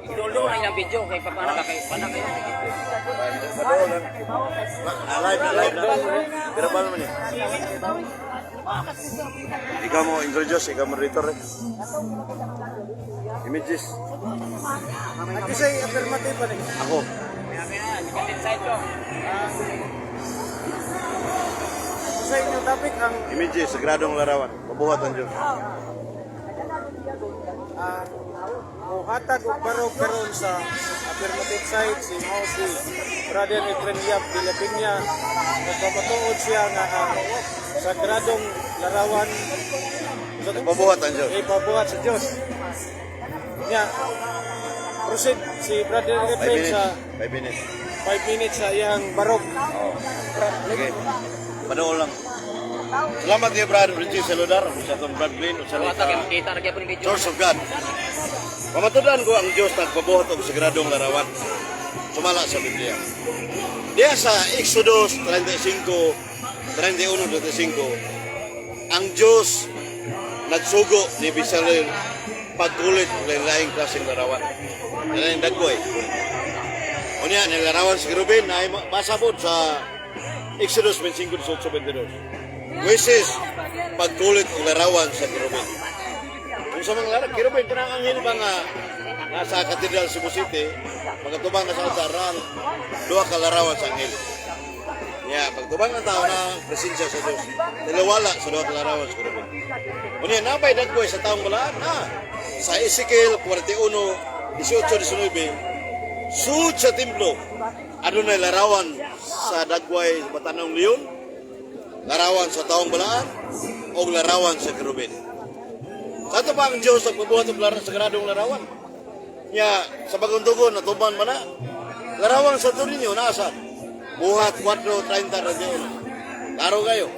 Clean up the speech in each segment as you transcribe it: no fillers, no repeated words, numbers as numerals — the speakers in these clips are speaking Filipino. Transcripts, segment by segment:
Idolo rin ang video kay paano kay kayo. Live na. Grabe naman yun. Ikaw mo introduce, ikaw mo moderator eh. Images. Ito sa'yo, affirmative pa rin. Ako. Sa inyong topic, ang Images, sagradong larawan. Mabuhat ang Diyos. hatag o barog karon sa affirmative side si Mausi Brother Efren Yap Pilipina nagpapatuod siya nga sagradong larawan Mabuhat ang Diyos. ipabuhat sa Diyos. Nya, proceed si Brother 5 Efren minutes. sa 5 minutes. 5 minutes sa iyang barog. Oo. Okay. Panood lang. Salamat kay Brother Richie Saludar, sa itong Brad Green, sa Wata kay makita ra gyapon video. Source of God. Pamatudan ko ang Diyos nagpabuhat og sagradong larawan. Sumala sa Biblia. Diya sa Exodus 35, 31-35, ang Diyos nagsugo ni Bezalel pagkulit ng laing klaseng larawan. Yan ang dagkoy. Unya, nilarawan si Ruben na masabot sa Exodus 25-22. Moises, pagkulit ng larawan sa Ruben. Kung sa mga larawan, Ruben, kanang anghel ba nga nasa Katedral Cebu City, pagkatubang ka sa altaran, duha ka larawan sa anghel. Yeah, pagtubang ng tao na presensya sa Diyos, nilawala sa duha ka larawan sa Ruben. Unya, nabay dagkoy sa taong balaan na sa Ezekiel 41, 18-19, sud sa templo, ano na larawan sa dagway batanang leon, larawan sa taong balaan, o larawan sa kerubin. Sa ito pa ang Diyos nagpabuhat ng sagradong larawan. Nya, sa bagong tugon, natuban man na, larawan sa ito ninyo, nasa? Buhat 4:30. Laro kayo.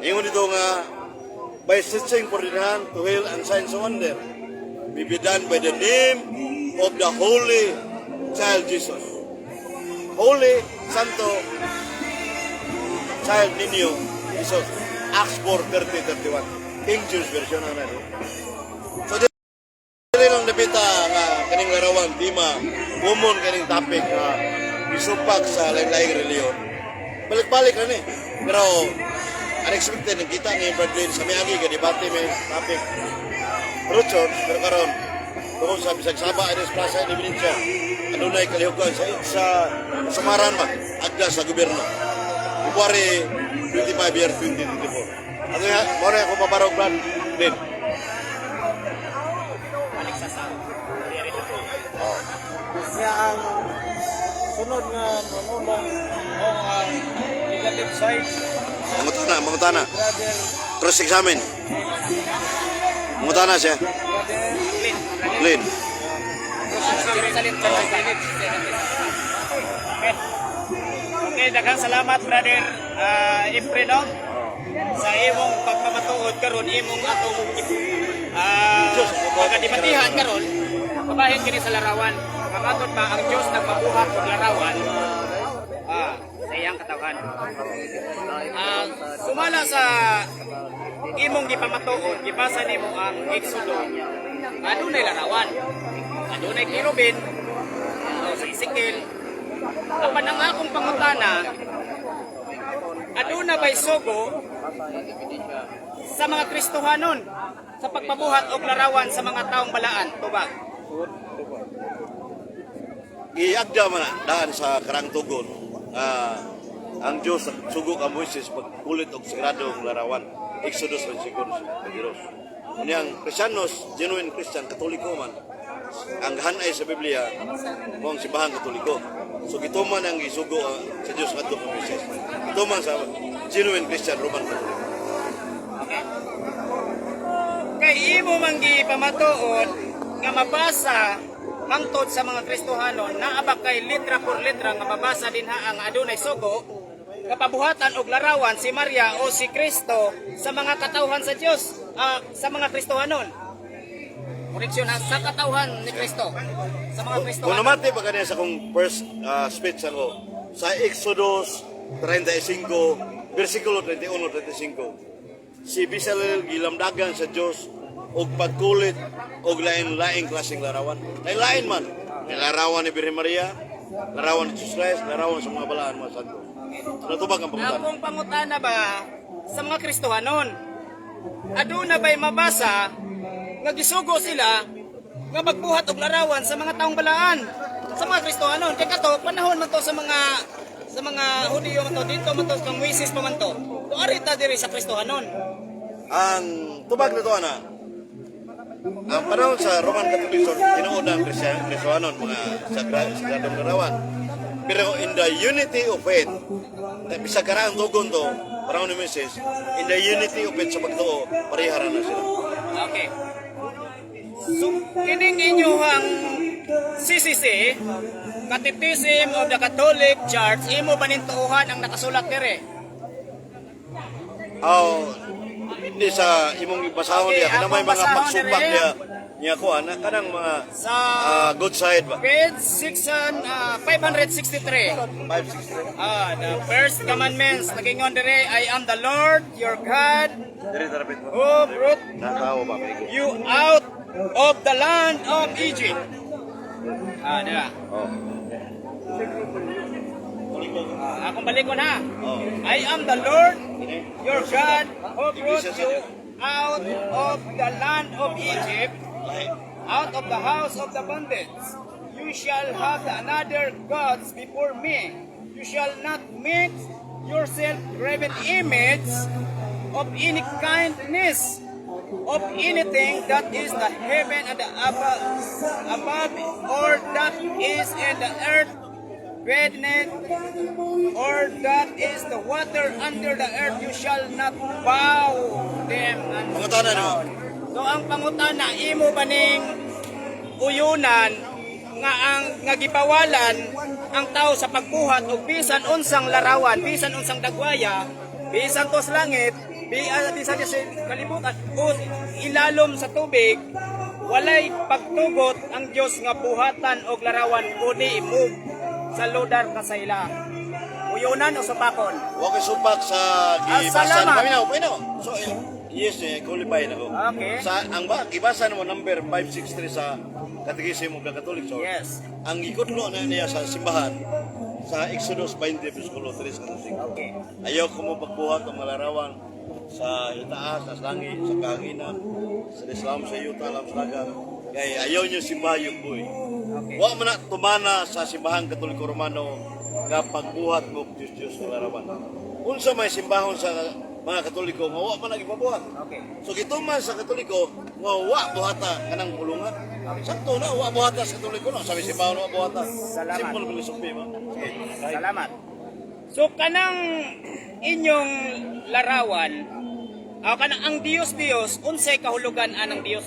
Ingon dito nga, by searching for the hand to heal and signs of wonder, be done by the name of the Holy Child Jesus. Holy, Santo, Child Ninyo, Jesus. Acts 4:30-31. King James Version na rin. So, dili lang nabita nga kaning larawan, tima, common kaning topic nga isupag sa lain-laing reliyon. Balik-balik na ni. Pero, unexpected, nagkita ni Brad Lynn sa Miyagi, kadibati may topic. True Church, pero karon doon sa Bisag Saba, Aires Plaza, Evidencia, ano na ikalihugan sa Samaran ba, agda sa gobyerno. February 25 year 2024. Ano nga, muna ako mabarog Brad Lynn. Balik sa sa. Kaya ang sunod nga mamulong o ang negative side Mangutana. Brother Cross-examine. Mangutana siya. Lynn. Jerusalem Okay, daghang salamat brother Efren no? Sa imong pagpamatuod karon imong atong pagdibatihan karon pabahin kini sa larawan. Mamatod ba ang Dios nagpabuhat og larawan? Sa iyang katawan. Sumala sa imong gipamatuod, gibasa nimo ang Exodus. Adunay larawan. Adunay kirubin. Sa Ezekiel. Apan ang akong pangutana, aduna ba'y sugo sa mga Kristohanon sa pagpabuhat og larawan sa mga taong balaan? Tuba. Iagda man na daan sa karang tugon. Ang Diyos sugok ang Moises pagkulit og sagradong larawan. Exodus 25:22. Unyang Kristiyanos, genuine Christian, Katoliko man, ang hanay sa Biblia mo ang simbahan Katoliko. So gituman ang isugo sa Diyos ngadto kay Moises. Gituman sa genuine Christian Roman Catholic. Kay imo manggi pamatuod nga mabasa hangtod sa mga Kristohanon naa ba kay litra por litra nga mabasa dinha ang adunay sugo kapabuhatan og larawan si Maria o si Kristo sa mga katawhan sa Dios sa mga Kristohanon. Koreksyon sa katawhan ni Kristo sa mga Kung Kristohanon. namati pa kaniya sa kong first speech ako, sa Exodus 35, versikulo 31-35, si Bezalel gilamdagan sa Diyos og pagkulit og lain-laing klaseng larawan. Lain-lain man. May larawan ni Birhen Maria, larawan ni Jesus Christ, larawan sa mga balaan mga santo. Natubag ang pangutan. Akong pangutana ba sa mga Kristohanon? Aduna ba'y mabasa nga gisugo sila nga magbuhat og larawan sa mga taong balaan sa mga Kristohanon? Kay kato panahon man to sa mga Hudiyo man to dito man to kang Moises pa man to. Tuari ta diri sa Kristohanon. Ang tubag na to ana. Ang panahon sa Roman Catholic Church, tinuod ang Kristohanon, mga sagradong larawan. Pero in the unity of faith, bisa karang tugon to, parang ni Moses, in the unity of faith sa pagtuo, parihara na sila. Okay. So, kining inyong CCC, Catechism of the Catholic Church, imo ba nintuuhan ang nakasulat dire? Hindi sa imong basahon Okay, niya, kanang may akong mga basahon pagsumpak na rin. niya ko, kanang mga Sa good side ba? page 563. 563. The first commandments, nagingon dire, I am the Lord, your God, Diri tarapit mo. who brought Nakawa ba, Migo? you out of the land of Egypt. Dira. Oh. Akong balikon ha. Oh. I am the Lord, your God, who brought you out of the land of Egypt, out of the house of the bondage. You shall have another gods before me. You shall not make yourself graven image of any kindness, of anything that is the heaven and the above or that is in the earth, redneck, or that is the water under the earth. You shall not bow them. Pangutana no? So ang pangutana, imo ba ning uyunan nga gibawalan ang tao sa pagbuhat og bisan unsang larawan, bisan unsang dagwaya, bisan to sa langit, bisan sa kalibutan o ilalom sa tubig, walay pagtugot ang Dios nga buhatan og larawan kundi imug sa lodar kasayla. Uyunan o supakon? Huwag isupak sa gibasan. salamat. Paminaw. So, yes, qualify na ko. Okay. Sa, gibasan mo number 563 sa Catechism of the Catholic Church. Yes. Ang ikutlo na niya sa simbahan, sa Exodus 20, versículo 3 hanggang 5. Okay. Ayaw ko mo pagbuhat ang malarawan sa itaas, sa langit, sa kahanginan, sa Islam, sa yuta, alam sa dagat. Kaya ayaw nyo simbahan yung buhay. Okay. Huwag mo na tumana sa simbahan Katoliko Romano nga pagbuhat mo Diyos sa larawan. Unsa may simbahon sa mga Katoliko nga wa man nagipabuhat. Okay. So gituman sa Katoliko nga wa buhata kanang pulungan. Sakto na wa buhata sa Katoliko no. Sabi simbahon wa buhata. Salamat. Simple filosofi mo. Okay. Salamat. So kanang inyong larawan, kanang ang Dios unsay kahulugan anang Dios?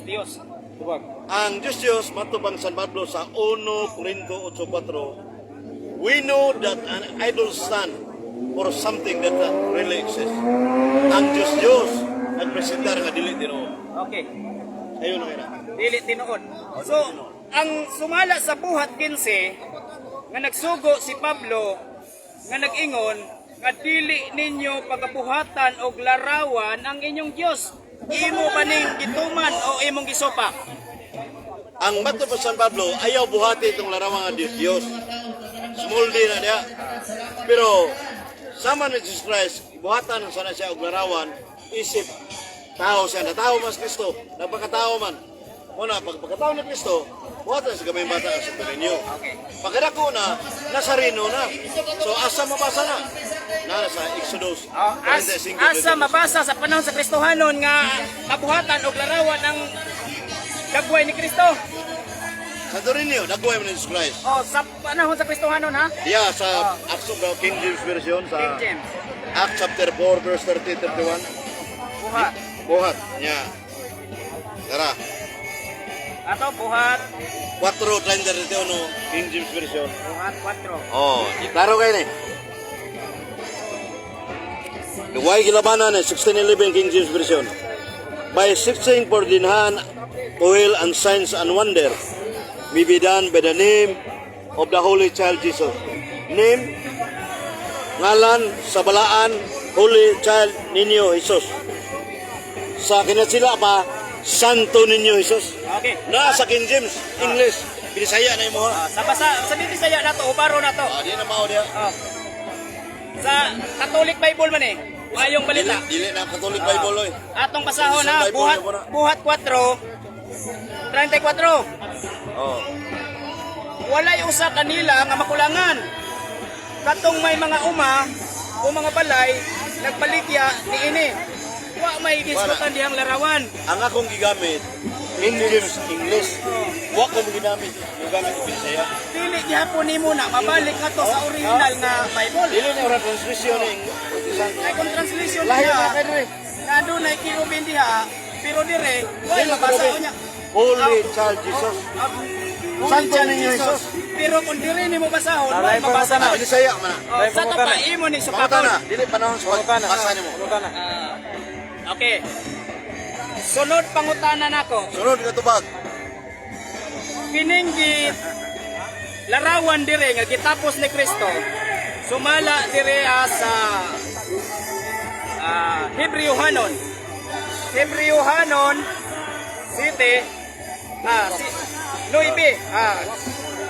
Ang Diyos matubang San Pablo sa 1 Corinto 8:4, we know that an idol stand for something that really exists. Ang Diyos nagpresentar nga dili tinuod. Okay. Ayun na kaya. Dili tinuod. So, ang sumala sa buhat 15 nga nagsugo si Pablo nga nag-ingon nga dili ninyo pagabuhatan og larawan ang inyong Dios. Imo ba ning gituman o imong gisopak? Ang mato pa San Pablo, ayaw buhati itong larawan nga Diyos. Small din na niya. Pero, sama ni Jesus Christ, buhatan sana siya og larawan, isip, tao siya, natao mas Kristo, nagpakatao man. Muna, pagpakatao ni Kristo, buhatan sa gamay bata sa Pilinyo. Pagkadako na, Nazareno na. So, asa mabasa na? Nasa Exodus 45. Asa mabasa sa panahon sa Kristohanon nga kabuhatan og larawan ng dagway ni Kristo. Sa Dorinio, nagawin mo ni Jesus Christ. Sa panahon sa Kristohanon ha? Yeah, sa Acts of the King James Version, sa King James. Acts chapter 4, verse 30-31. Buhat. Buhat niya. Tara. Ato buhat. 4:31 King James Version. Buhat 4. Oh, klaro kayo ni. Huwag gilabanan 1611 King James Version. By searching for dinhan, toil and signs and wonder may be done by the name of the Holy Child Jesus. Name, ngalan, sabalaan, Holy Child ninyo Jesus. Sa kinatsila pa, Santo Niño Jesus. Okay. Na sa King James, English, Bisaya na imo ha. Sa Bisaya na to, ubaro na to. Di na mao dia. Sa Catholic Bible man eh. Ayong balita. Dili na Catholic Bible oy. Atong pasahon na Bible buhat na po na. buhat 4 34. Oh. Walay usa kanila nga makulangan. Katong may mga uma o mga balay nagbaligya niini. Wa may gisgutan diyang larawan. Ang akong gigamit, King James, English. Wa ko ginamit, gigamit Bisaya. Dili gihapon nimo na mabalik nga to sa original nga Bible. Dili na ora translation ning Ay kung translation lahi niya. na kay diri. Nado na kirubin diha, pero dire way Dili mabasa kirubin. niya. Holy Child Jesus. Santo Niño Jesus. Pero kung dire nimo basahon, way mabasa na. Bisaya man. Sa tapaimo ni Pangutana, supakon. dili panahon sa pagbasa nimo. Okay. Sunod pangutana nako. Sunod ka tubag. Kininggit larawan dire nga gitapos ni Kristo. Sumala dire sa Hebrewhanon. Hebrewhanon City 9.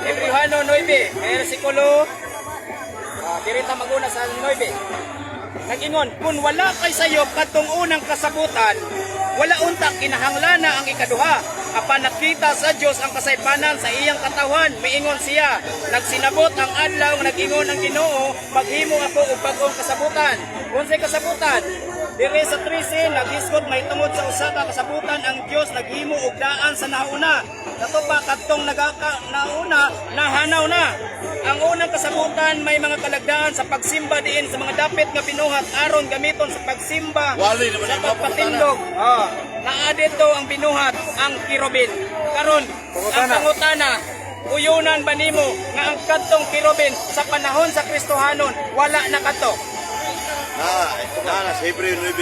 Hebrewhanon 9, versikulo dirita maguna sa 9. Nag-ingon, kung wala kay sayop katong unang kasabutan, wala unta kinahanglana ang ikaduha. Apan nakita sa Dios ang kasaypanan sa iyang katawan, miingon siya, nagsinabot ang adlaw nga nag-ingon ang Ginoo, maghimo ako og bag-ong kasabutan. Unsay kasabutan? Dire sa 13, naghisgot may tungod sa usa ka kasabutan ang Dios naghimo og daan sa nauna. Kato pa kadtong nauna nahanaw na. Ang unang kasabutan may mga kalagdaan sa pagsimba diin sa mga dapit nga binuhat aron gamiton sa pagsimba Wali naman sa ang pagpatindog. Naa dito ang binuhat ang kirubin. Karon ang pangutana, uyunan ba nimo nga ang kadtong kirubin sa panahon sa Kristohanon wala na kadto? Na sa Hebreo 9.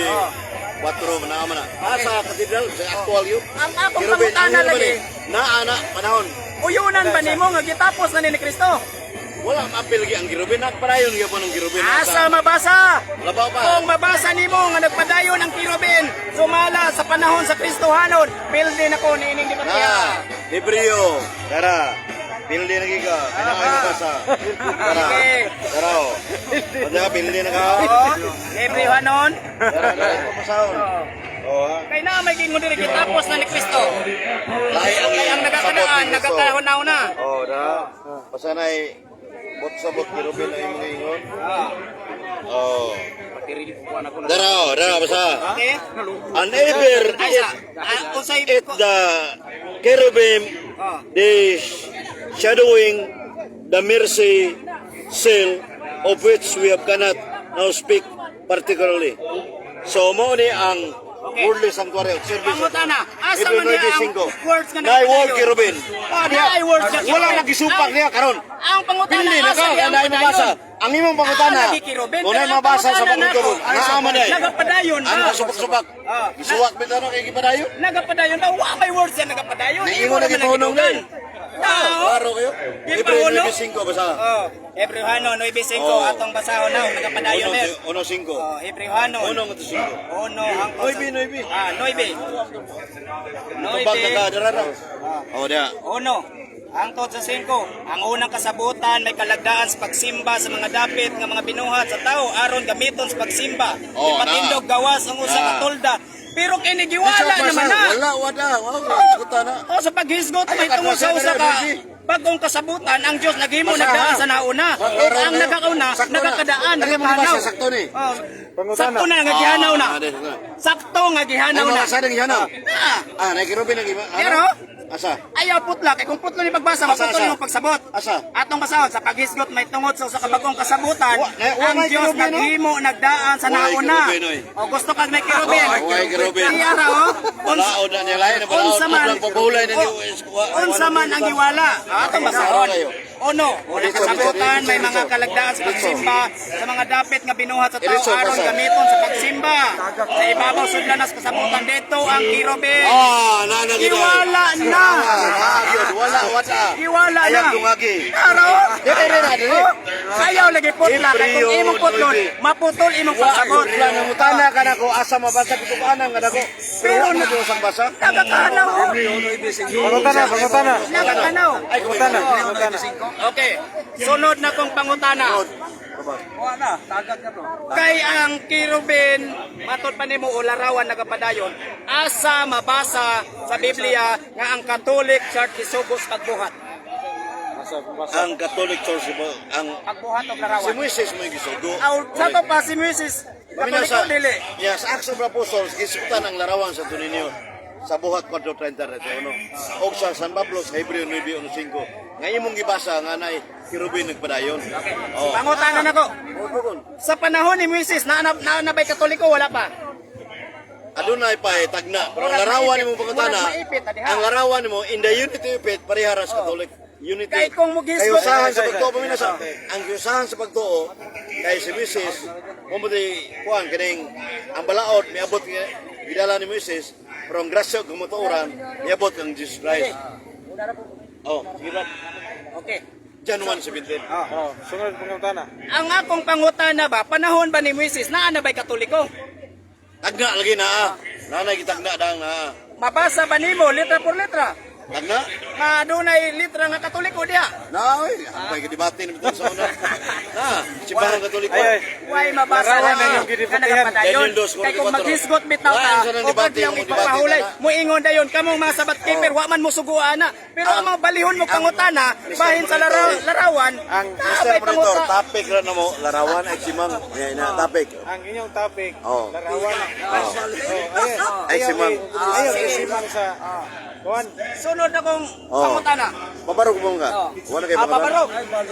4 na man na. Sa katedral sa actual yun. Ang akong pangutana lagi, Na panahon. uyunan ba nimo nga gitapos na ni Kristo? Wala maapil lagi ang girubin. Nagparayon gyapon ang girubin. Asa mabasa? Labaw pa. Kung mabasa nimo nga nagpadayon ang kirubin, sumala sa panahon sa Kristohanon, pildi na ko niining di Na Hebreo. Tara. Pildi na giga. Kailangan mo basa. Tara. Okay. Tara o. Pwede pildi na ka. Hebrewhanon. Tara. Ito pasahon. Oo ha. Kay na may gingon diri gitapos na ni Kristo. Lahi Kay ang nagakadaan, nagakahanaw na. Oo da. Pasanay. Bot sabot girubin na yung ingon. Oo. Dara basa. Okay? Unever Ay sa unsay it the cherubim the shadowing the mercy seal of which we have cannot now speak particularly. So mo ni ang worldly sanctuary of service. pangutana, asa man niya ang words nga Nay wall nagpadayon? cherubim. Ay words nga Wala nagisupak niya karon. Ang pangutana Pili na ka, niya ang kanay mabasa. Ang imong pangutana. Kung ay mabasa sa pangutana, naaman ay. Nagapadayon Ano na. ka supak-supak? Isuwak bitano kay gipadayon? Nagapadayon na. Wa may words yan nagapadayon. Naingon na gipunong gidugan. Klaro kayo? Hebreo 9:5 basa. Hebrewhanon 9:5 Oh. atong basahon na nagapadayon na. 1:5. Hebrewhanon. 1:5. Uno hangtod sa 9. 9. Tubag na ka, dara na. O, diya. Uno, hangtod sa 5. Ang unang kasabutan may kalagdaan sa pagsimba sa mga dapit nga mga binuhat sa tao aron gamiton sa pagsimba. Oh, Ipatindog gawas ang usa ka tolda. Pero kinigiwala naman na. Wala. O sa paghisgot may tungod sa usa ka bagong kasabutan ang Dios naghimo nagdaan sa nauna. Ang nagakauna nagakadaan nagakahanaw. Sakto ni. Sakto na nga gihanaw na. Sakto nga gihanaw na. Sa nang hanaw. Ah, Nagirubin ang iba. pero Asa? ayaw putla kay kung putlo ni pagbasa maputol asa? yung pagsabot. Asa? Atong basahon sa paghisgot may tungod sa usa ka bagong kasabutan. Wa Ang may Dios kirubin, no? naghimo nagdaan sa Wa may nauna. kirubin, oy. O gusto kag may kirubin. Wa may kirubin. Iyara o. Balaod na niya lain. Balaod. Unsa man Pabulay na niyo. unsa man ang giwala. Atong basahon. Uno, unang kasabutan, may mga kalagdaan sa pagsimba, sa mga dapit nga binuhat sa tao aron gamiton sa pagsimba. Sa ibabaw sudlanas kasabutan dito ang kirubin. Nanagina. Iwala na. Wala. Iwala na. Ayaw tungagi. Araw. Ayaw lagi putla. Kaya kung imong putlon, maputol imong pagsabot. Nangutana ka na ko asa mabasa ko ana nga nako. Pero na ko sang basa. Nagakanaw. Pangutana. Nagakanaw. Pangutana. Okay. Sunod na kong pangutana. Kay ang kirubin, matod pa nimo o larawan nagapadayon, asa mabasa sa Biblia nga ang Catholic Church isugos pagbuhat. Ang Catholic Church ang Pagbuhat og si larawan. Moises mo gisugo. Aw, sa to pa si Mrs. Catholic o dili. Yes, Acts of the Apostles gisutan ang larawan sa tuninyo sa buhat 4:30 og sa San Pablo sa Hebreo 9:1:5 nga imong gibasa nga nay kirubin nagpadayon. Oh. Pangutana nako. Sa panahon ni Mrs. naanabay Katoliko wala pa. Adunay pa tagna pero ang larawan nimo pagkatana. Ang larawan nimo in the unity of faith parehara sa Catholic unity. Kay kung Kay mugisgot usahan sa pagtuo paminasa. Ang usahan sa pagtuo kay si Mrs. mo di kuan kining ang balaod miabot gidala ni Mrs. pero ang grasya kung matuoran miabot ang Jesus Christ. Oh, sige ba? Okay. John 1:17. Sunod pangutana. Ang akong pangutana ba, panahon ba ni Mrs. naanabay Katoliko? Tagna lagi na. Nanay gitagna dang Mabasa ba nimo letra por letra? tagna. Nga dunay litra nga Katoliko diha. Nay, ang pay debate ni sa una. Simbahan Katoliko. Why mabasa Larawan na na yung yung gidibatihan. nagapadayon? Daniel 2:44. Kay kung maghisgot bitaw Wala, ka, isa ng o debate, yung yung ipapahulay, debate na. mo ingon dayon kamong mga sabat keeper, wa man mo suguan na. Pero ang mga balihon mo pangutana, bahin sa larawan, Ang Mr. Monitor, topic ra na mo, larawan ay simang. Yan na topic. ang inyong topic, Oh. larawan. Ay, simang. Ayaw isimang sa kuan. Sunod na kong Oh. pangutana. Pabarog mo nga. Wala kay Pabarog.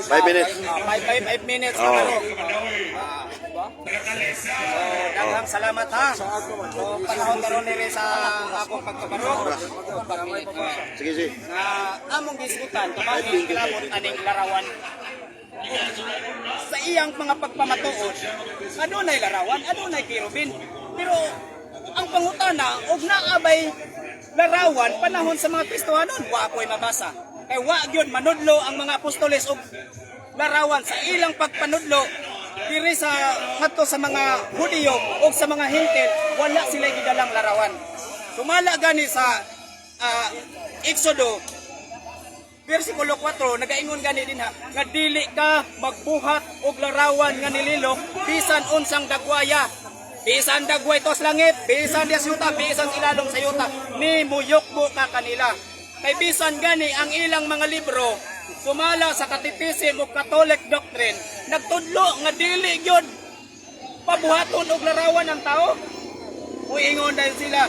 5 minutes. 5 minutes. Oh. Pabarog. Diba? So, daghang salamat ha. So, panahon karon nire sa akong pagkabarog. Sige, sige. Na among gisgutan, kabagi kilabot aning larawan. Sa iyang mga pagpamatuod, adunay larawan, adunay kirubin. Pero ang pangutana, og naabay larawan panahon sa mga Kristohanon, wa ko'y mabasa. Kay wa gyud manudlo ang mga apostoles og larawan sa ilang pagpanudlo diri sa ngadto sa mga Hudiyo o sa mga Hintil, wala sila gidalang larawan. Sumala gani sa Exodo versikulo 4 nagaingon gani din ha nga dili ka magbuhat og larawan nga nililok bisan unsang dagwaya. Bisan dagway tos langit, bisan dias yuta, bisan ilalong sa yuta, ni muyokbo ka kanila. Kay bisan gani ang ilang mga libro sumala sa Catechism o Catholic Doctrine, nagtudlo nga dili gyud pabuhaton og larawan ng tao. Muingon dahil sila,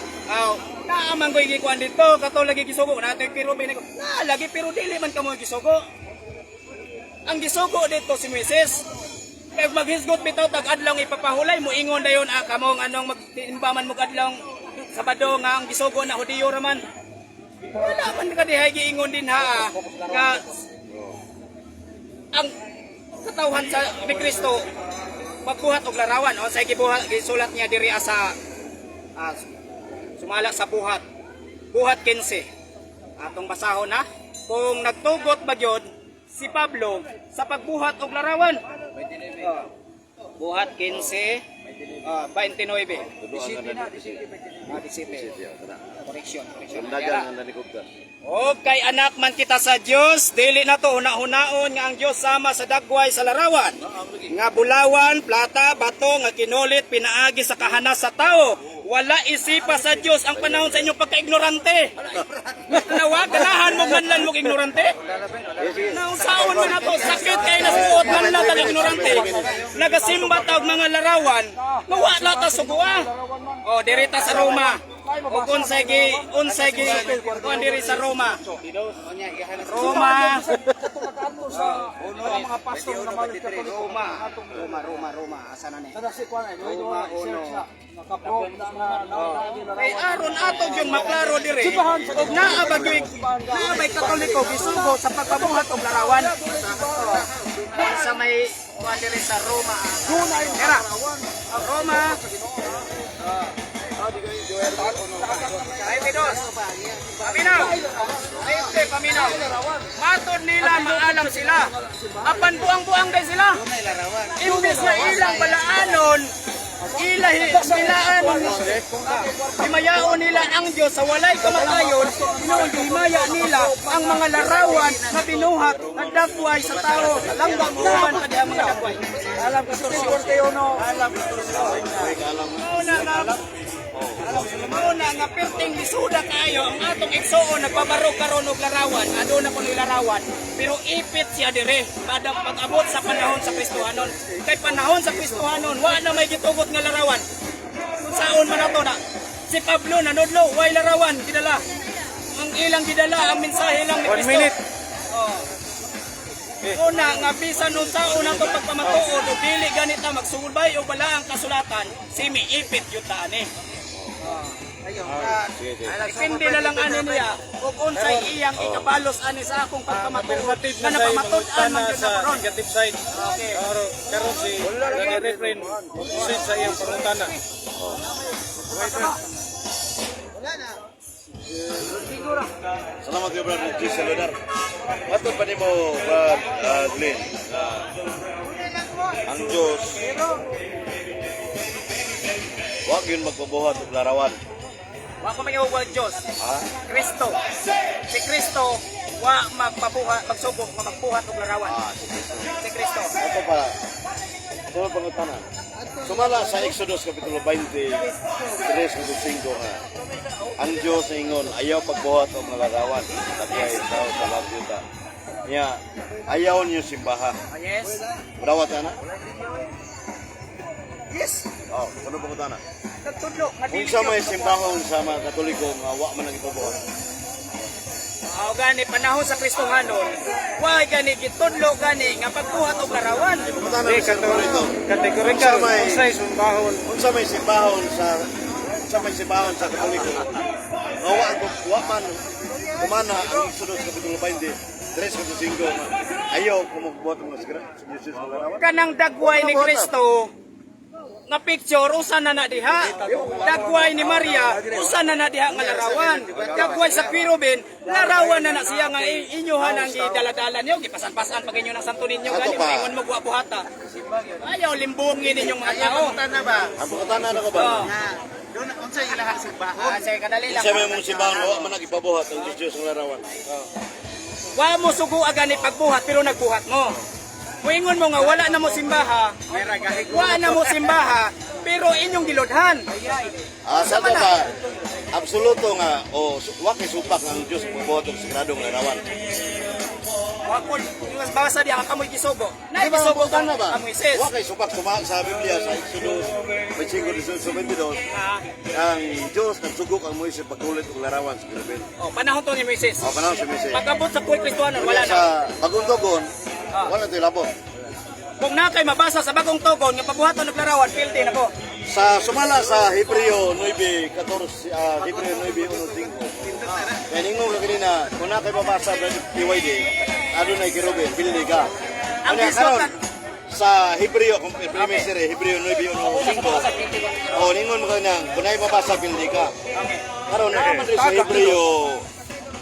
naamang ko'y gikuan dito, kato lagi gisugo, nato yung kirubin ko, lagi pero dili man ka mo gisugo. Ang gisugo dito si Moises, kaya maghisgot bitaw tag-adlaw ipapahulay, muingon dayon kamong anong magtimbaman mo kadlaw Sabado nga ang gisugo na Hudiyo raman. Wala man ka dihay giingon din ha, nga ang katawhan sa ni Kristo pagbuhat og larawan o sa gisulat niya diri sa sumala sa buhat 15 atong basahon na kung nagtugot ba gyud si Pablo sa pagbuhat og larawan. Buhat 15 29 correction. Okay, anak man kita sa Dios, dili na to una-hunaon nga ang Dios sama sa dagway sa larawan. Nga bulawan, plata, bato nga kinulit pinaagi sa kahanas sa tao. Wala isipa sa Dios ang panahon sa inyong pagka-ignorante. Nawag ganahan mo manlan mo ignorante. Nausaon man nato sakit kay nasuot manlan tag ignorante. Nagasimba tag mga larawan, mawala ta sugua. O dirita sa Roma. ug unsay gi kuan diri sa Roma. Roma. Uno ang mga pastor na malit Katoliko. Roma. Asa na ni? Kada si kuan ay Roma 1. Nakaprove na Kay aron atog yung maklaro diri. Ug naabay Katoliko gisugo sa pagpabuhat og larawan. Sa may kuan diri sa Roma. Era. Roma. Ay bidos. Paminaw. Matod nila maalam sila. Apan buang-buang day sila. Imbes na ilang balaanon, himayaon nila ang Diyos sa walay kamatayon, himaya nila ang mga larawan na binuhat na dagway sa tao. Langgam naman pa ang mga dagway. alam ko sa kayo no. Mauna nga perting lisuda kayo ang atong igsuon nagpabaro karon og larawan, aduna ko ni larawan, pero ipit siya dire kada pag-abot sa panahon sa Kristohanon. Kay panahon sa Kristohanon wa na may gitugot nga larawan. Saon man ato na si Pablo nanudlo way larawan gidala. Ang ilang gidala ang mensahe lang ni Kristo. 1 minute. Una nga bisan nun sa unang pagpamatuod o dili ganita magsulbay o bala ang kasulatan, simi ipit yun taani. Depende na lang ani niya kung unsay iyang ikabalos ani sa akong pagpamatuod na napamatudan man yun na karon. Negative side. Okay. Karon si refrain proceed sa iyang pangutana. Salamat kayo, Brother G. Saludar. Matod pa ni mo, Glenn, ang Diyos, huwag yun magpabuhat ng larawan. Wa ko mayawag Diyos. Kristo. Si Kristo wa magpabuhat magsubok nga magbuhat og larawan. Si Kristo. Ito pa, ito ang pangutanan. Sumala sa Exodus Kapitulo 20, 3-5 nga, ang Diyos sa ingon, ayaw pagbuhat o larawan. Tapos sa labyuta. Niya, ayaw niyo simbaha. Yes. Brawat na? Yes. Oh, ano pangutana? Nagtudlo nga Kung sa may simbahon sa mga Katoliko, nga wa man ang ipabuhat. Aw gani panahon sa Kristohanon, wa gani gitudlo gani nga pagbuhat og larawan. Pangutana sa Katoliko. Kategorikal unsay sumbahon. Kung sa may simbahon sa Katoliko, nga wa man kumana ang Exodus Kapitulo 20, 3-5, ayaw kumagbuhat ng Jesus ng larawan. Kanang dagway ni Kristo nga picture usan na diha. Dagway ni Maria usan na diha nga larawan. Dagway sa Kirubin larawan na siya nga inyuhan ang gidala-dala niyo gipasan-pasan pag inyo ng santo ninyo gani ingon mo buhata. Ayaw limbungin ninyong mga tao. Ang pangutana na ko ba? Doon unsay ilahang simbahan? Say kadali lang. Sa may mong simbahon, wa man ang ipabuhat ang Jesus ng larawan. Wa mo sugo agani pagbuhat pero nagbuhat mo. Kuingon mo nga wala na mo simbaha. Wala na mo simbaha pero inyong gilodhan. Sa to ba? Absoluto nga o wa kay supak ang Dios pagbuhat og sagradong larawan. Wa ko mas basa diha kamoy gisugo. Na gisugo ka na ba? Moises. Wa kay supak sa Biblia sa Exodus 25:22 ang Dios nagsugok ang Moises pagkulit og larawan sa Kirubin. Oh, panahon to ni Moises. O panahon si Moises. Pagabot sa kuy Kristohanon wala na. Sa bagong tugon, wala tayo labot. Kung na kay mabasa sa bagong tugon nga pagbuhaton og larawan pilti na ko. Sa sumala sa Hebreo 9:14, Hebreo 9:1-5. Kaya ningo ka kanina, kung na kayo mabasa sa PYD, ano na Kirubin, pildi ka. Ang Kaya gusto karon sa Hebreo, kung primer Hebreo 9:1-5, o ningon mo kanina, kung na kayo mabasa, pildi ka. Karon naman rin sa Hebreo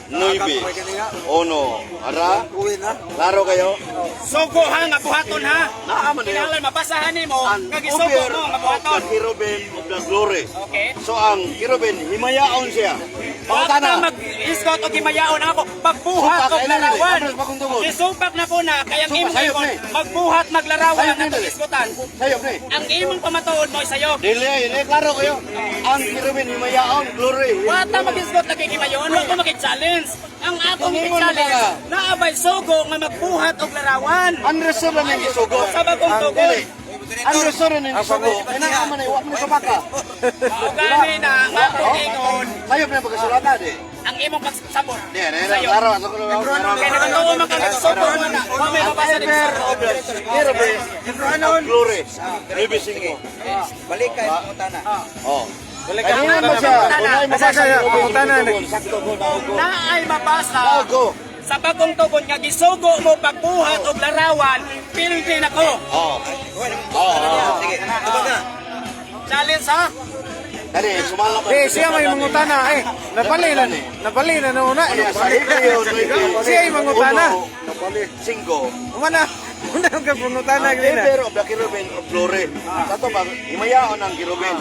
9:1, ara? Klaro kayo? Sugo ha nga buhaton ha. Naaman na yun. Kinahanglan mabasahan nimo Ang nga gisugo over mo nga of buhaton. the Kirubin of the glory. Okay. So ang Kirubin, himayaon siya. Baka mag-isgot o gimayaon ako pagbuhat Supak, og larawan. ano, bakong tungod? Isupak na ko na kaya ang Supak, imong sayop ingon, ni. magbuhat maglarawan Sayop ni, at dali. isgotan. Sayop ni. Ang imong pamatuod mo sayo. Dili, klaro kayo. Ang Kirubin, himayaon, glory. Wata mag-isgot na kay gimayon, wa ko maki-challenge. Ang akong Ingon mo i-challenge, ka. naabay sugo nga magbuhat og larawan. Ang reserve lang yung isugo. Sa bagong Ang tugon. dili. Ano sorry ni sugo? Kaya naman ay wag mo sa baka. Mao gani na atong ingon Mayop na pagkasulatan eh. ang imong pagsabot. Di, laro ato ko laro. Kaya nagatuo man kang sugo man na. Wa may mabasa din sa Pero be, glory. Ribising mo. Balik kay pangutana. Oh. Balik Kaya ka. naman siya. Unay mabasa Kaya, yung pangutanan. Sakto ko na ako. na ay mabasa Ako. sa bagong tugon nga gisugo mo pagbuhat og larawan pildi nako. Oh. Oh. Sige, tubag na. Challenge ha. Dali, sumala pa. Siya may mangutana eh. Napali na una eh. Sa Hebreo, Siya ay mangutana. Napali. 5. Umana. Una ka mangutana gina. Pero obla Kirubin o Flore. Sato ba, himayaon ang Kirubin.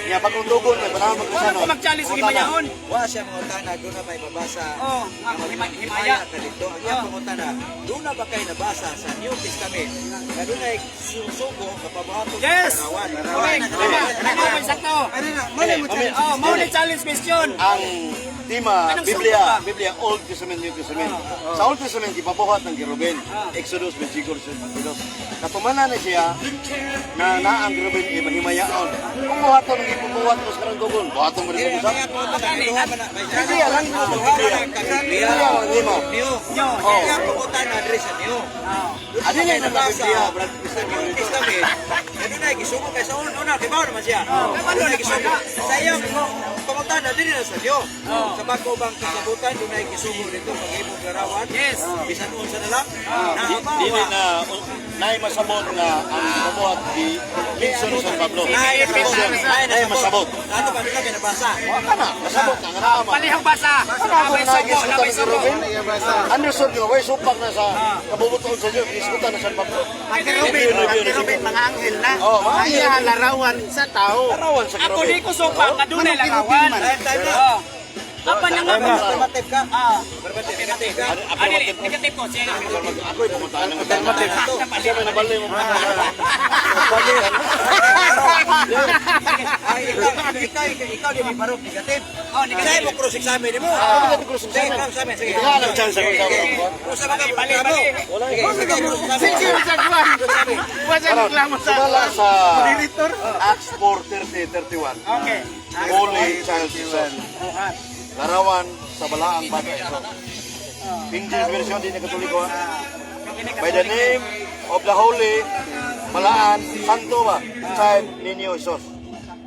Niya pagkuntugon kay panahon Wala magkasano. ko mag-challenge sa himayaon. Wa siya mangutana, doon na may mabasa. Oh, ako himaya. ka dito. Ang iyang pangutana, doon na ba kayo nabasa sa New Testament na doon ay susugo kapabuhatong Yes. larawan. Okay, ano may sakto? Oh, mo ni challenge question. Ang tema Anong Biblia, suko Biblia Old Testament, New Testament. Sa Old Testament gipabuhat ng Kirubin. Exodus 24 Katumanan na siya na naang Kirubin ibahimayaon. Kung buhaton ng ipubuhat mo sa karang tugon, buhaton mo rin sa Biblia lang mo sa Biblia. Biblia ang tema. New. Yo, Ang iyang pangutana, diri sa New. Ano nga yung Biblia, Brad Christian New Kirubin? Testament, na doon ay gisugo kay sa una, di ba naman siya? Doon ay gisugo. Sa iyang pangutana, diri na sa New. Sa bago bang kasabutan, doon ay gisugo dito pag-ibog larawan. yes. Bisan unsa na lang. Dili na naay masabot nga ang pabuhat di Minson sa Pablo. Naay masabot. Ano ba nila binabasa? Kana, masabot ang rama. Palihog basa. Labay sugo, labay sugo. Anderson nga way supak na sa kabubuton sa Dios, iskutan na sa Pablo. Ang Kirubin, mga anghel na. Oh, mga Ang larawan sa tao. Larawan sa Ako Kirubin. di ko supak nga dunay larawan. Oh. Apa nang nga? Affirmative ka. Ah. Affirmative ka. Ano ni negative ko siya. Ako'y pumuntaan ng alternative. Siya may nabali mo. Ikaw di may barok negative. Oh, negative. Say mo cross examine mo. Sige, cross examine. Sige. Ikaw ang chance ako sa Cross examine ka. Bali, bali. Sige, cross examine. Sumala sa Acts 4:30-31. Okay. Holy Child Jesus. Larawan sa balaang bata ito. King James Version, di na katoliko ha. By the name of the Holy, balaan, santo ba? Child Ninyo Jesus.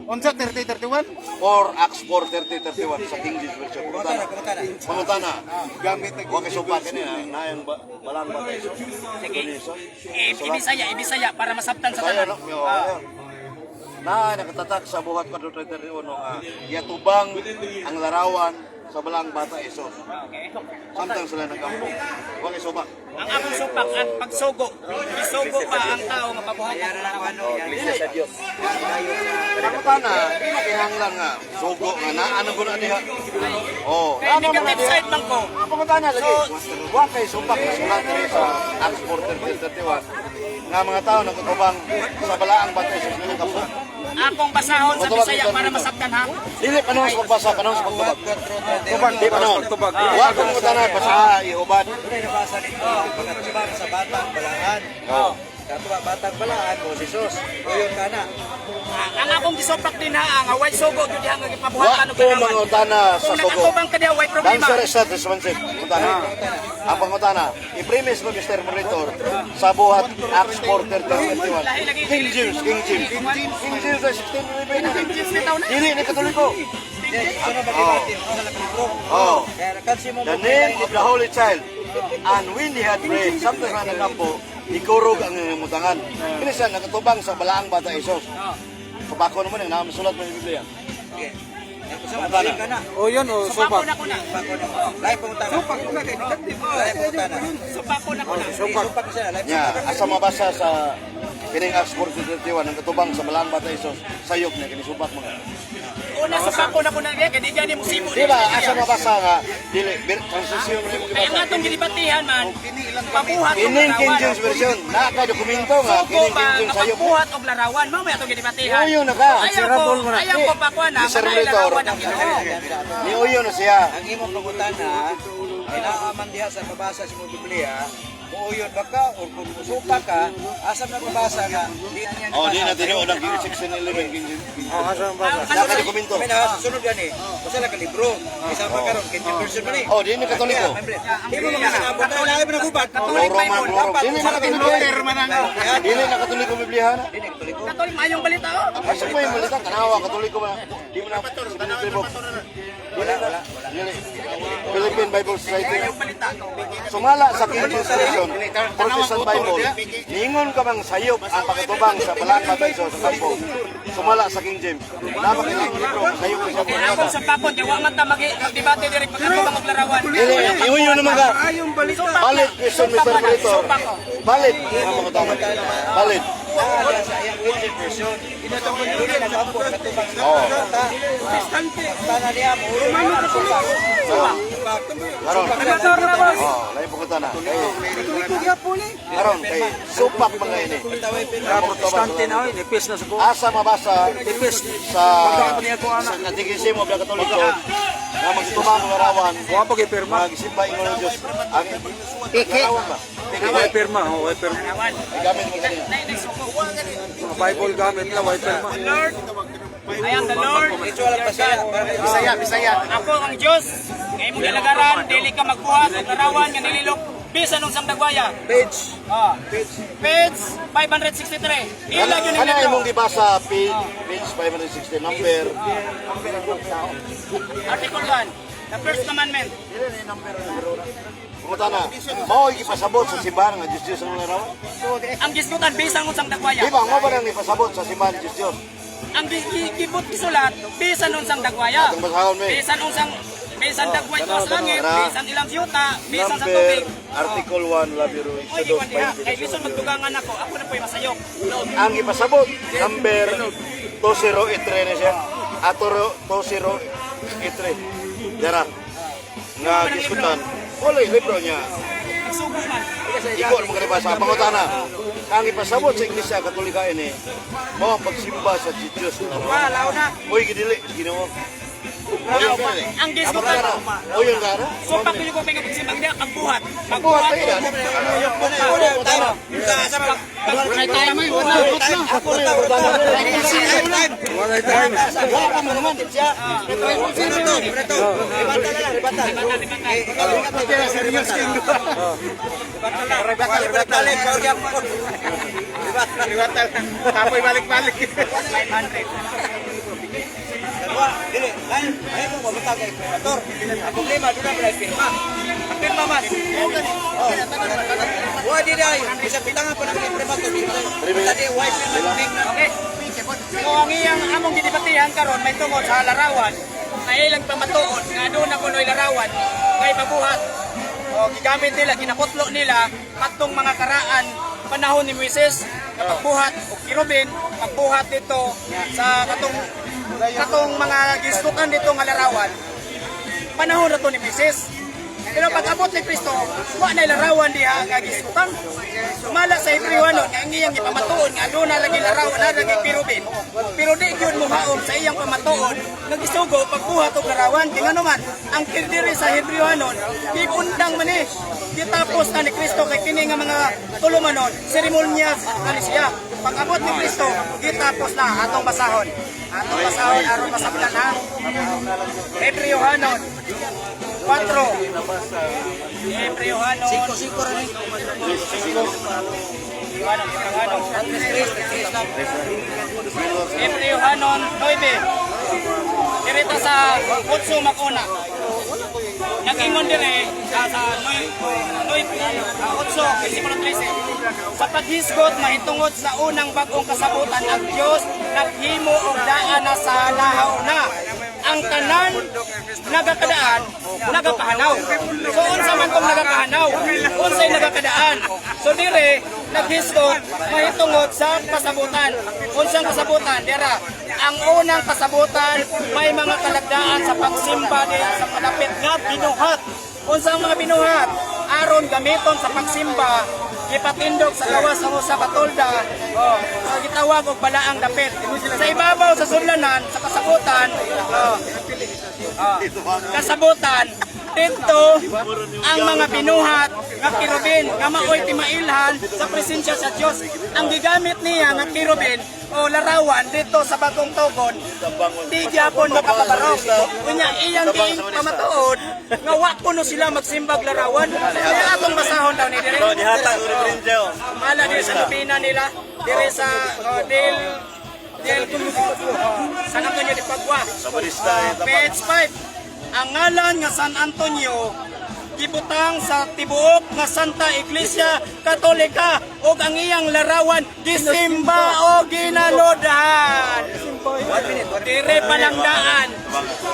Unsa 30-31? Or Acts 4:30-31 sa King James Version. Kumutana. Pangutana. Gamit Huwag kayo supa kanina. Nayang balaang bata ito. Sige. Ibisaya para masabtan sa Kaya tanan. nakatatak sa buhat 4:31 nga yatubang ang larawan sa balang bata Isos. Okay. Samtang sila nagkampo. Huwag kayo supa. Ang akong supak ang pagsugo. Isugo pa ang tao nga pabuhatan ng larawan. Sa Diyos. Pangutana, di na kinahanglan nga sugo nga ano ko na diha. Oh, Kaya negative side man ko. pangutana lagi. Huwag kayo supak na sulat diri sa Acts 4:30-31 nga mga tao nagkatubang sa balaang bata Isos nga nagkampo. Akong basahon sa Bisaya para masabtan ha. Dili panahon sa pagbasa, panahon sa pagtubag. Tubag Di panahon. Huwag kong mutana, basa, ihubad. Doon ay nabasa dito. Pagkatubang sa batang balaan. Oh. Katuwa batang balaan mo si Jesus. Uyon ka na. Ang akong gisupak din ha, ang away sugo gyud diha nga Huwag gipabuhatan og ko larawan. mangutana sa Kung sugo. nakatubang ka diha way problema. Dancer is not responsive. Mutana. Ang pangutana, i-premise mo Mr. Monitor sa buhat Acts 4:30-31. King James, King James. King James ay 16 Just bitaw na. Dili ni katoliko. Ano ba gibatin? Ano lang libro? Oh. Kaya nakansi mo The name of the Holy Child. And when he had prayed, samtang na nagkampo, ikurog ang mutangan. Minsan, nakatubang sa balaang bata Isos. Kapako naman yung namasulat mo yung Biblia. Balik ka na. O yun o Supako supak. na ko na. Live pangutana. Supak ko na. Live pangutana. Supako na ko na. Supak ko siya. Live Nya, asa mabasa sa kining Acts 4:31 ang katubang sa balaang bata Isos, sayop na kinisubak mga. Una supako na ko na diha kay di gani mo simo. Di ba, asa mabasa nga, dili, transisyon mo yung Kaya nga gibasa. itong gilibatihan man, pabuhat og Kining King larawan. James Version, naka-dokumento nga, Sugo kining ba King James nga sayop. pagbuhat og larawan, mamaya itong gilibatihan. Uyo na ka. Ayaw ko pa kuha na, Mr. manay Monitor. larawan ang Ginoo. Ni Uyo na siya. Ang imong pangutana, ay naaman diha sa pabasa sa imong Biblia, muuyon ba ka o kung musupa ka, asa na mabasa nga Oh, di na tinuod ang 1611 king. Oh, asa ang basa? Naka dokumento. Kami na sunod gani. Basta lang ka libro. Isama karon kin version man ni. Oh, di ni katoliko. Di mo mga sinabot na lahi mo na gubat. Katolik Roman, Bible. Dili na katoliko. Dili na katoliko Biblia na. Katolik mayong balita oh. Asa mo yung malita tanawa katoliko ba? Di mo na sinibok. Wala. Dili. Philippine Bible Society. Mayong balita. Sumala sa King James Version, Protestant Bible, ningon ka bang sayop ang pagkatubang sa palangka sa kampo. Sumala sa King James. Napakita ang libro, sayop ang Ako sa pakon, kaya wa man ta mag-debate diri pagkatubang og larawan. Dili, iyon naman ka. Valid question, Mr. Monitor. Valid. Ang mga tama. Valid. Sa iyang Christian version. Inatong dili na sa ampo katubang sa Oo. Protestante. Sana niya mo. Romano ka supa. Karon. Oh, lain po kita na. Karon kay supak mga ini. Protestante na oy, nipis na sa ko. Asa mabasa sa katekismo mo Katoliko na magtumang ng arawan. Wa pa kay pirma. Magsimba ingon ng Dios. Ang Piki. arawan ba? Wa pirma, wa pirma. Gamit mo kanina. Bible gamit na wa pirma. Lord, I am the Lord. Ito wala pa siya. Bisaya. Ako ang Diyos. Ngayon mong ilagaran, dili ka magbuhat og larawan nga nililok. Bisa nung samdagwaya. Page. Page 563. Ilag yun Kana nililok. imong gibasa page 560 number. Article 1. The first commandment. Kumusta na? Mao ipasabot sa simbahan nga Diyos ang arawan. Ang gisgutan bisa nung samdagwaya. Di ba mo ba nang ipasabot sa simbahan ng Diyos? Ang gibot gisulat bisa nung samdagwaya. Atong basahon mi. Bisan dagway ko sa langit, Tara. bisan ilang siyuta, bisan sa Number tubig. article 1 labiro Oy, iwan diha. Kay lison magtugangan ako na po'y masayok. ang ipasabot number 208 na siya atoro 208 dara nga diskutan wala yung libro niya Nagsugo man. iko ang mga nabasa pangutana ang ipasabot sa Iglesia Katolika ini mo ang pagsimba sa Diyos Wala na. oy gidili ginawa Ang gisgutan. o yung gara So pag pili ko pingat si Magda ang buhat. buhat tayo yan Wala time. Tapoy balik-balik. 500. Dili, ay mo mabutag kay imperator. Ang problema doon na pala pirma. Ang pirma man. Wa di dai, bisa pitangan pa ng imperator. Tadi wife pirma big na. Okay. So ang iyang among gidebatihan karon may tungod sa larawan. Na ilang pamatuod nga aduna kunoy larawan kay pabuhat. O gigamit nila, kinakutlo nila katong mga karaan panahon ni Moises pagbuhat o kirubin, pagbuhat dito sa katong mga giskutan dito nga larawan. Panahon na to ni Moises. Pero pag abot ni Kristo, wa na larawan diha nga giskutan. Sumala sa Hebrewano nga ang iyang ipamatuon nga aduna lagi larawan na lagi kirubin. Pero di gyud muhaom sa iyang pamatuon nga gisugo pagbuhat og larawan tingano man ang kirdiri sa Hebrewano gibundang man ni gitapos na ni Kristo kay kini nga mga tulumanon seremonyas kani siya. Pag abot ni Kristo gitapos na atong basahon. Atong basahon aron masabtan ha. Hebrewano 4. Hebrewano 5 ra ni. Hebrewano 9. Direta sa Utso Makuna. Nag-ingon dire sa Utso, versikulo 13. Sa paghisgot mahitungod sa unang bagong kasabutan ang Dios naghimo og daan na sa lahaw na. Ang tanan nagakadaan, nagapahanaw. So unsa man tong nagapahanaw? Unsay nagakadaan? So dire naghisgot mahitungod sa kasabutan. Unsang kasabutan? Dira, ang unang kasabutan may mga kalagdaan sa pagsimba diha sa palapit nga binuhat. Unsang mga binuhat? Aron gamiton sa pagsimba ipatindog sa lawas ang usa ka tolda so gitawag og balaang dapit sa ibabaw sa sudlanan sa kasabutan kasabutan dito ang mga binuhat nga kirubin nga maoy timailhan sa presensya sa Dios. Ang gigamit niya nga kirubin o larawan dito sa Bagong Tugon, di gyapon makapabarog. Kunya iyang giing pamatuod nga wa kuno sila magsimbag larawan. Kaya atong basahon daw ni dire. Dihatag ko referensya. Mala dire sa lubina nila, dire sa Del San Antonio de Padua. Sa Barista. Page 5. Ang ngalan nga San Antonio gibutang sa tibuok nga Santa Iglesia Katolika ug ang iyang larawan gisimba o ginalodahan. Dire palangdaan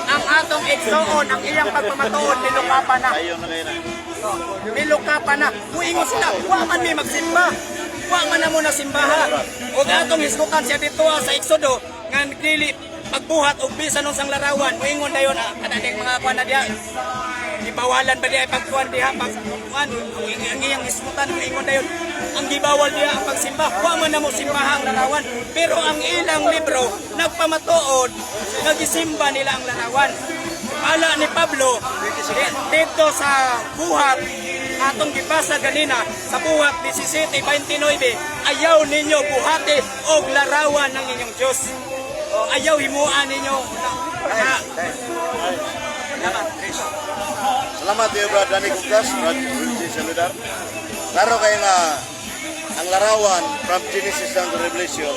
ang atong igsoon, ang iyang pagpamatuod nilukapan na. Ayaw na kayo na. Nilukapan na. Muingon sila, wa man mi magsimba. Wa man na muna simbaha. Ug atong hisgutan siya dito sa Exodo nga dili pagbuhat og bisan sang larawan. Muingon dayon kananing mga kuan na diha. Gibawalan ba diha pagkuan diha pagkuan ang iyang hisgutan muingon dayon. Ang gibawal diha ang pagsimba. Wa man na mo simbaha ang larawan. Pero ang ilang libro nagpamatuod nga gisimba nila ang larawan. Pala ni Pablo dito sa buhat atong gibasa ganina sa buhat 17:29, ayaw ninyo buhati og larawan ng inyong Dios. Ayaw himuan ninyo na Salamat ya Brad Dani Kukas, Brad Rudy Saludar. Klaro kayo nga ang larawan from Genesis down to Revelation,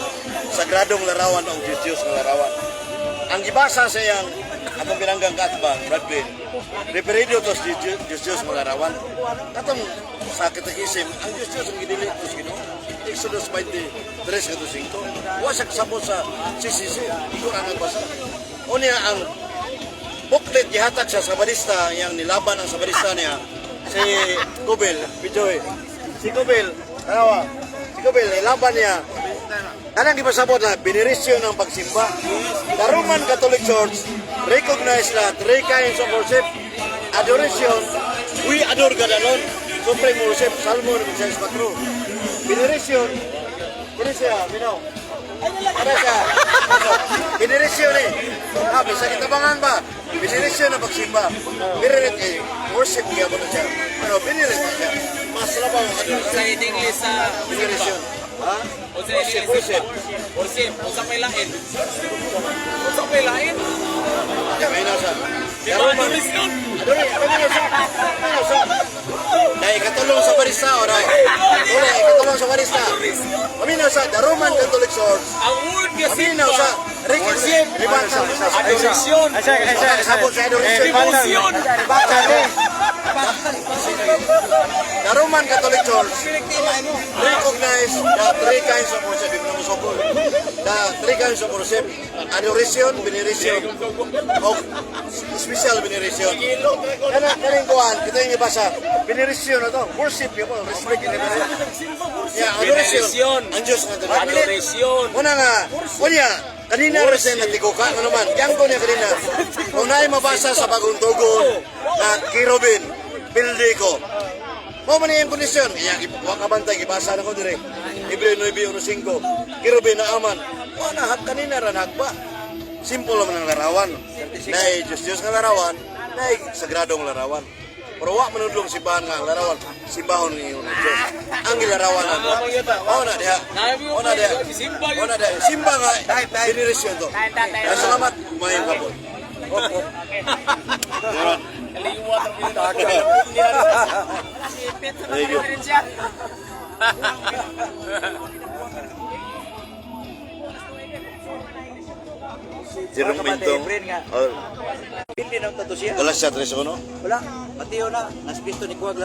sagradong larawan ng Diyos ng larawan. Ang gibasa sa iyang atong binanggang katbang, Brad Pitt, referido to sa Diyos ng larawan. Katong sa katakisim, ang Diyos ang gidilit to sa Ginoo. Exodus 23:5. Wa siya kasabot sa CCC, ikaw ang nagbasa. O niya ang booklet gihatag siya sa barista, yang nilaban ang sa barista niya, si Kubel, Pijoy. Si Kubel, nilaban niya. Anong gipasabot na binirisyon ng pagsimba. The Roman Catholic Church recognize that three kinds of worship. Adoration, we adore God alone. Supreme worship, Salmo 4. Binirisyon, kini siya, minaw. Ada siya. Binirisyon eh. Bisa kita bangan ba? Binirisyon ng pagsimba. Binirit eh. Worship niya ba na siya? Pero binirit na siya. Mas labang adoration. Sa English sa Binirisyon. Ha? o sa English worship o sa pailain. O sa pailain. May nasa. Di ba adoration? Dahil katulong sa barista o dahil katulong sa barista. Paminaw sa The Roman Catholic Church. Ang word nga Paminaw sa worship. Adoration. Sabot sa adoration. Devotion. The Roman Catholic Church recognize the three kinds of worship. The three kinds of worship. Adoration, veneration, o special veneration. Kaning kuhan, kita yung ibasa. Veneration na to. Worship yun po. Respect yun. Adoration. Ang Diyos nga ito. Adoration. Una nga, kanina rin siya natiguka ano naman. Yang ko niya kanina. Kung na'y mabasa sa Bagong Tugon na Kirubin, Bildi ko. Mo man yung kondisyon. Kaya wakabantay, ibasa na ko dire. Hebreo 9:1-5. Kirubin na aman. Wala hak kanina rin hakba. Simple naman ang larawan. Dahil Diyos nga larawan, dahil sagradong larawan. Pero wak manudlong simbahan nga ang larawan. Simbahon ni Diyos. Ang ilarawan na mo. Na diha. Na diha. Na diha. Simba nga. Binirisyon to. Salamat. Kumain ka po. Kaliwat ang Thank you. Jerome Bintong. Hindi na ito siya. Alas 3:01. Wala, Mateo na, naspisto ni Kuwag